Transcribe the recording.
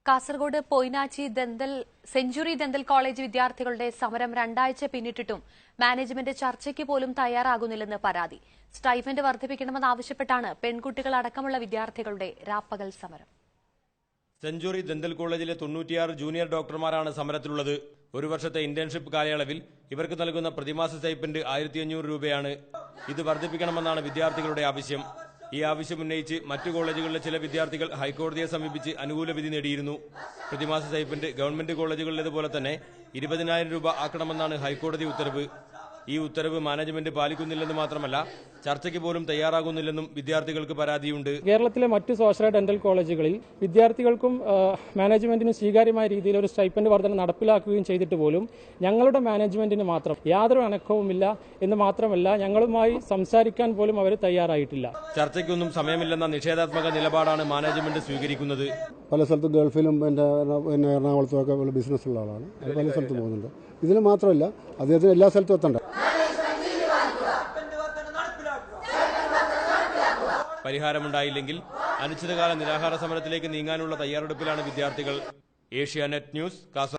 Kasaragod Poinachi century dental college വിദ്യാർത്ഥികളുടെ സമരം 2 ആഴ്ച പിന്നിട്ടിട്ടും മാനേജ്മെന്റ് ചർച്ചയ്ക്ക് പോലും തയ്യാറാകുന്നില്ലെന്ന് പരാതി. സ്റ്റൈഫൻഡ് വർദ്ധിപ്പിക്കണമെന്നാവശ്യപ്പെട്ടാണ് പെൺകുട്ടികൾ അടക്കമുള്ള വിദ്യാർത്ഥികളുടെ രാപ്പകൽ സമരം. സെഞ്ചുറി ദന്തൽ കോളേജിലെ 96 ജൂനിയർ ഡോക്ടർമാരാണ് സമരത്തിലുള്ളത്. ഒരു വർഷത്തെ ഇന്റേൺഷിപ്പ് കാലയളവിൽ ഇവർക്ക് നൽകുന്ന പ്രതിമാസ സ്റ്റൈപ്പൻഡ് 1500 രൂപയാണ്. ഇത് വർദ്ധിപ്പിക്കണമെന്നാണ് വിദ്യാർത്ഥികളുടെ ആവശ്യം. ഈ ആവശ്യം ഉന്നയിച്ച് മറ്റു കോളേജുകളിലെ ചില വിദ്യാർത്ഥികൾ ഹൈക്കോടതിയെ സമീപിച്ച് അനുകൂല വിധി നേടിയിരുന്നു. പ്രതിമാസ സ്റ്റൈപ്പൻഡ് ഗവൺമെന്റ് കോളേജുകളിലേതുപോലെ തന്നെ 20,000 രൂപ ആക്കണമെന്നാണ് ഹൈക്കോടതി ഉത്തരവ്. ഈ ഉത്തരവ് മാനേജ്മെന്റ് പാലിക്കുന്നില്ലെന്ന് മാത്രമല്ല ചർച്ചയ്ക്ക് പോലും തയ്യാറാകുന്നില്ലെന്നും വിദ്യാർത്ഥികൾക്ക് പരാതിയുണ്ട്. കേരളത്തിലെ മറ്റ് സ്വാശ്രയ ഡെന്റൽ കോളേജുകളിൽ വിദ്യാർത്ഥികൾക്കും മാനേജ്മെന്റിനും സ്വീകാര്യമായ രീതിയിൽ ഒരു സ്റ്റൈപ്പൻഡ് വർധന നടപ്പിലാക്കുകയും ചെയ്തിട്ട് പോലും ഞങ്ങളുടെ മാനേജ്മെന്റിന് മാത്രം യാതൊരു അനക്കവുമില്ല എന്ന് മാത്രമല്ല ഞങ്ങളുമായി സംസാരിക്കാൻ പോലും അവർ തയ്യാറായിട്ടില്ല. ചർച്ചയ്ക്കൊന്നും സമയമില്ലെന്ന നിഷേധാത്മക നിലപാടാണ് മാനേജ്മെന്റ് സ്വീകരിക്കുന്നത്. പല സ്ഥലത്തും ഗൾഫിലും പിന്നെ എറണാകുളത്തും ഒക്കെ ബിസിനസ് ഉള്ള ആളാണ്. പല സ്ഥലത്തും പോകുന്നുണ്ട്. ഇതിന് മാത്രമല്ല അദ്ദേഹത്തിന് എല്ലാ സ്ഥലത്തും എത്തണ്ട. പരിഹാരമുണ്ടായില്ലെങ്കിൽ അനിശ്ചിതകാല നിരാഹാര സമരത്തിലേക്ക് നീങ്ങാനുള്ള തയ്യാറെടുപ്പിലാണ് വിദ്യാർത്ഥികൾ. ഏഷ്യാനെറ്റ് ന്യൂസ്, കാസർഗോഡ്.